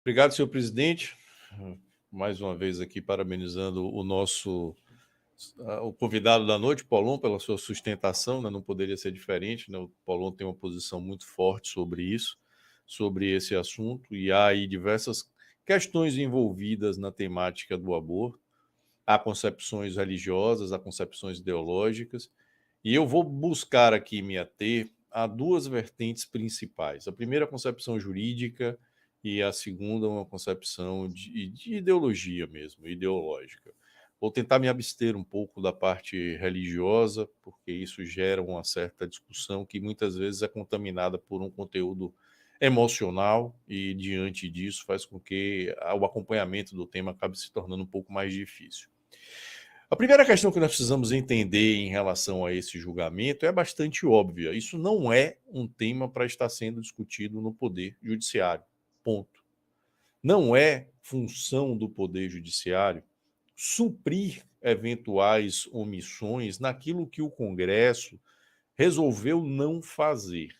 Obrigado, senhor presidente. Mais uma vez aqui parabenizando o convidado da noite, Paulon, pela sua sustentação, né? Não poderia ser diferente, né? O Paulon tem uma posição muito forte sobre isso, sobre esse assunto, e há aí diversas questões envolvidas na temática do aborto. Há concepções religiosas, há concepções ideológicas, e eu vou buscar aqui me ater a duas vertentes principais. A primeira, a concepção jurídica, e a segunda, uma concepção de ideologia mesmo, ideológica. Vou tentar me abster um pouco da parte religiosa, porque isso gera uma certa discussão que muitas vezes é contaminada por um conteúdo emocional e, diante disso, faz com que o acompanhamento do tema acabe se tornando um pouco mais difícil. A primeira questão que nós precisamos entender em relação a esse julgamento é bastante óbvia. Isso não é um tema para estar sendo discutido no Poder Judiciário. Ponto. Não é função do Poder Judiciário suprir eventuais omissões naquilo que o Congresso resolveu não fazer.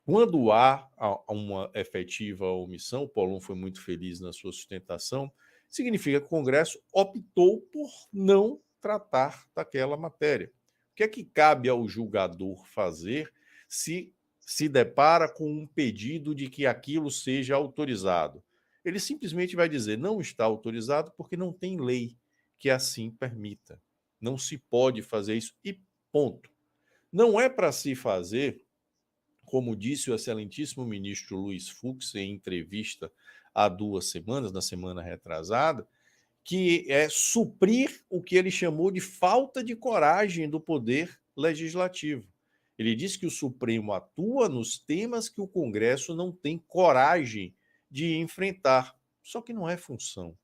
Quando há uma efetiva omissão, o Paulon foi muito feliz na sua sustentação, significa que o Congresso optou por não tratar daquela matéria. O que é que cabe ao julgador fazer se depara com um pedido de que aquilo seja autorizado? Ele simplesmente vai dizer: não está autorizado porque não tem lei que assim permita. Não se pode fazer isso e ponto. Não é para se fazer, como disse o excelentíssimo ministro Luiz Fux em entrevista há 2 semanas, na semana retrasada, que é suprir o que ele chamou de falta de coragem do poder legislativo. Ele disse que o Supremo atua nos temas que o Congresso não tem coragem de enfrentar. Só que não é função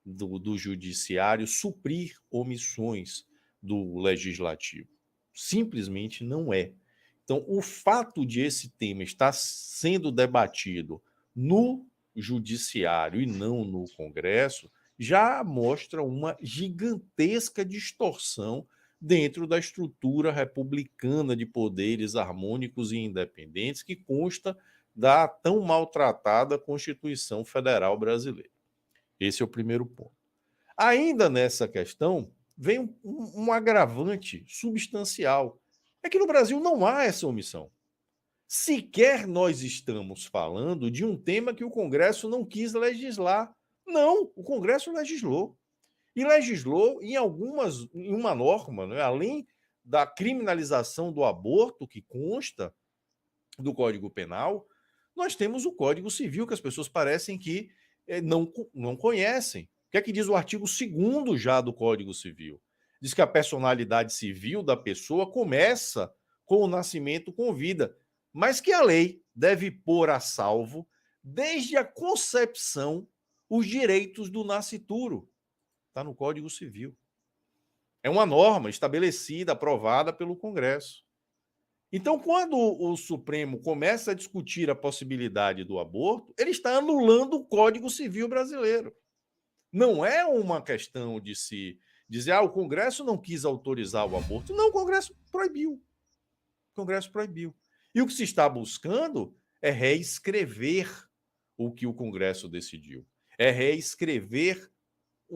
do judiciário suprir omissões do legislativo. Simplesmente não é. Então, o fato de esse tema estar sendo debatido no judiciário e não no Congresso já mostra uma gigantesca distorção dentro da estrutura republicana de poderes harmônicos e independentes que consta da tão maltratada Constituição Federal Brasileira. Esse é o primeiro ponto. Ainda nessa questão, vem um agravante substancial. É que no Brasil não há essa omissão. Sequer nós estamos falando de um tema que o Congresso não quis legislar. Não, o Congresso legislou. E legislou em uma norma, né, além da criminalização do aborto, que consta do Código Penal, nós temos o Código Civil, que as pessoas parecem que não conhecem. O que é que diz o artigo 2º já do Código Civil? Diz que a personalidade civil da pessoa começa com o nascimento com vida, mas que a lei deve pôr a salvo, desde a concepção, os direitos do nascituro. Está no Código Civil. É uma norma estabelecida, aprovada pelo Congresso. Então, quando o Supremo começa a discutir a possibilidade do aborto, ele está anulando o Código Civil brasileiro. Não é uma questão de se dizer, o Congresso não quis autorizar o aborto. Não, o Congresso proibiu. O Congresso proibiu. E o que se está buscando é reescrever o que o Congresso decidiu. É reescrever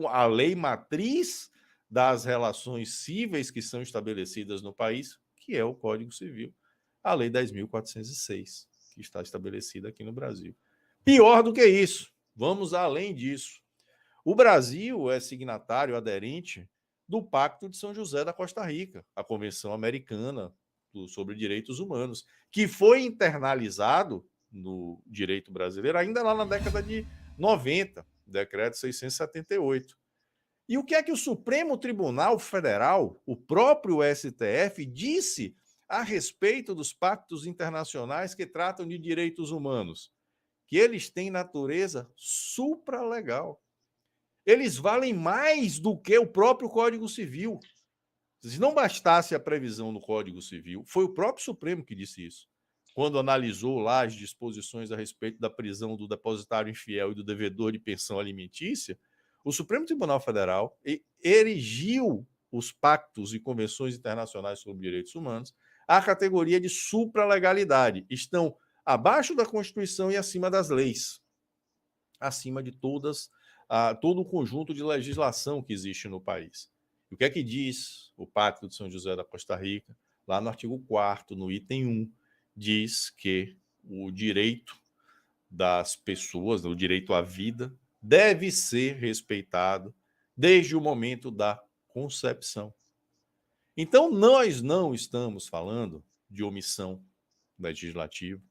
a lei matriz das relações cíveis que são estabelecidas no país, que é o Código Civil, a Lei 10.406, que está estabelecida aqui no Brasil. Pior do que isso, vamos além disso. O Brasil é signatário aderente do Pacto de São José da Costa Rica, a Convenção Americana sobre Direitos Humanos, que foi internalizado no direito brasileiro ainda lá na década de 90, decreto 678. E o que é que o Supremo Tribunal Federal, o próprio STF, disse a respeito dos pactos internacionais que tratam de direitos humanos? Que eles têm natureza supralegal. Eles valem mais do que o próprio Código Civil. Se não bastasse a previsão no Código Civil, foi o próprio Supremo que disse isso, quando analisou lá as disposições a respeito da prisão do depositário infiel e do devedor de pensão alimentícia. O Supremo Tribunal Federal erigiu os pactos e convenções internacionais sobre direitos humanos à categoria de supralegalidade. Estão abaixo da Constituição e acima das leis. acima de todo o conjunto de legislação que existe no país. E o que é que diz o Pacto de São José da Costa Rica? Lá no artigo 4º, no item 1, diz que o direito das pessoas, o direito à vida, deve ser respeitado desde o momento da concepção. Então, nós não estamos falando de omissão legislativa,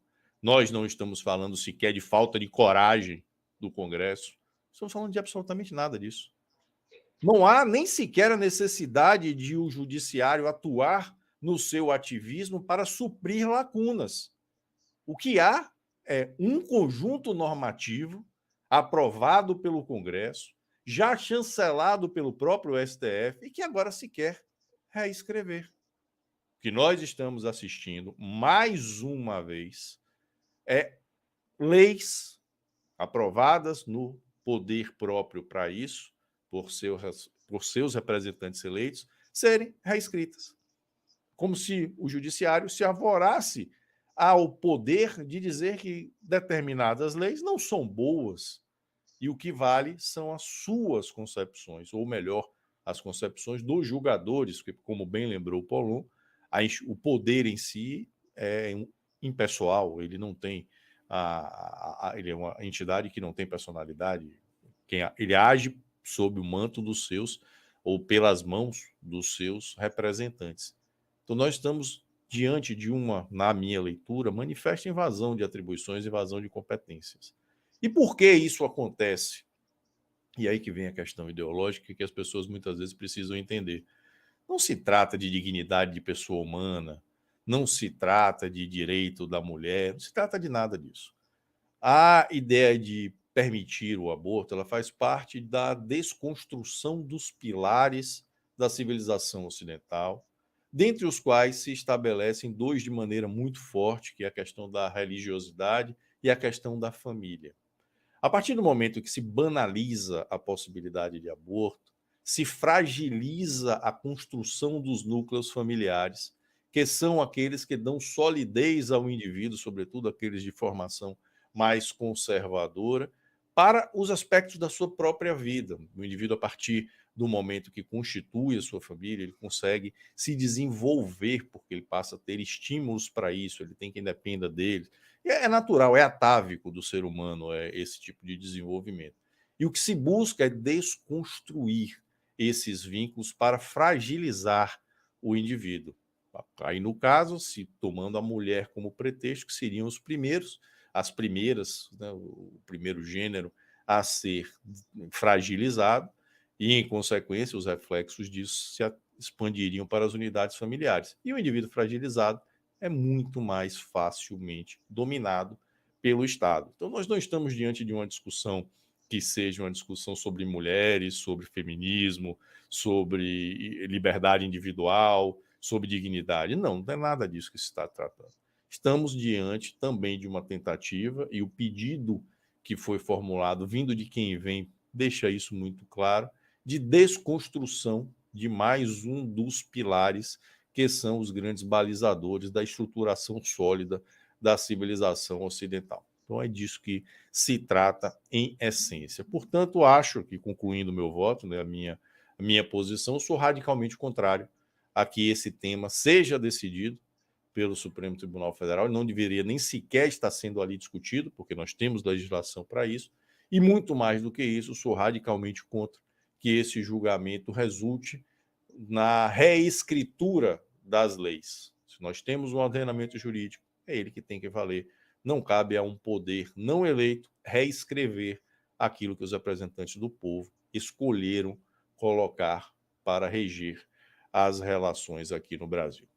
nós não estamos falando sequer de falta de coragem do Congresso, estamos falando de absolutamente nada disso. Não há nem sequer a necessidade de o judiciário atuar no seu ativismo para suprir lacunas. O que há é um conjunto normativo aprovado pelo Congresso, já chancelado pelo próprio STF e que agora se quer reescrever. O que nós estamos assistindo, mais uma vez, é leis aprovadas no poder próprio para isso, por seus representantes eleitos, serem reescritas. Como se o judiciário se arvorasse ao poder de dizer que determinadas leis não são boas e o que vale são as suas concepções, ou melhor, as concepções dos julgadores, que, como bem lembrou o Polon, o poder em si é impessoal, ele não tem ele é uma entidade que não tem personalidade, ele age sob o manto dos seus ou pelas mãos dos seus representantes. Então nós estamos diante de uma, na minha leitura, manifesta invasão de atribuições, invasão de competências. E por que isso acontece? E aí que vem a questão ideológica que as pessoas muitas vezes precisam entender. Não se trata de dignidade de pessoa humana, não se trata de direito da mulher, não se trata de nada disso. A ideia de permitir o aborto, ela faz parte da desconstrução dos pilares da civilização ocidental, dentre os quais se estabelecem dois de maneira muito forte, que é a questão da religiosidade e a questão da família. A partir do momento que se banaliza a possibilidade de aborto, se fragiliza a construção dos núcleos familiares, que são aqueles que dão solidez ao indivíduo, sobretudo aqueles de formação mais conservadora, para os aspectos da sua própria vida. O indivíduo, a partir do momento que constitui a sua família, ele consegue se desenvolver, porque ele passa a ter estímulos para isso, ele tem quem dependa dele. E é natural, é atávico do ser humano esse tipo de desenvolvimento. E o que se busca é desconstruir esses vínculos para fragilizar o indivíduo. Aí, no caso, se tomando a mulher como pretexto, que seriam os primeiros, as primeiras, né, o primeiro gênero a ser fragilizado, e, em consequência, os reflexos disso se expandiriam para as unidades familiares. E o indivíduo fragilizado é muito mais facilmente dominado pelo Estado. Então, nós não estamos diante de uma discussão que seja uma discussão sobre mulheres, sobre feminismo, sobre liberdade individual, sobre dignidade. Não é nada disso que se está tratando. Estamos diante também de uma tentativa, e o pedido que foi formulado, vindo de quem vem, deixa isso muito claro, de desconstrução de mais um dos pilares que são os grandes balizadores da estruturação sólida da civilização ocidental. Então é disso que se trata em essência. Portanto, acho que, concluindo o meu voto, né, a minha posição, sou radicalmente contrário a que esse tema seja decidido pelo Supremo Tribunal Federal. Ele não deveria nem sequer estar sendo ali discutido, porque nós temos legislação para isso. E muito mais do que isso, sou radicalmente contra que esse julgamento resulte na reescritura das leis. Se nós temos um ordenamento jurídico, é ele que tem que valer. Não cabe a um poder não eleito reescrever aquilo que os representantes do povo escolheram colocar para reger as relações aqui no Brasil.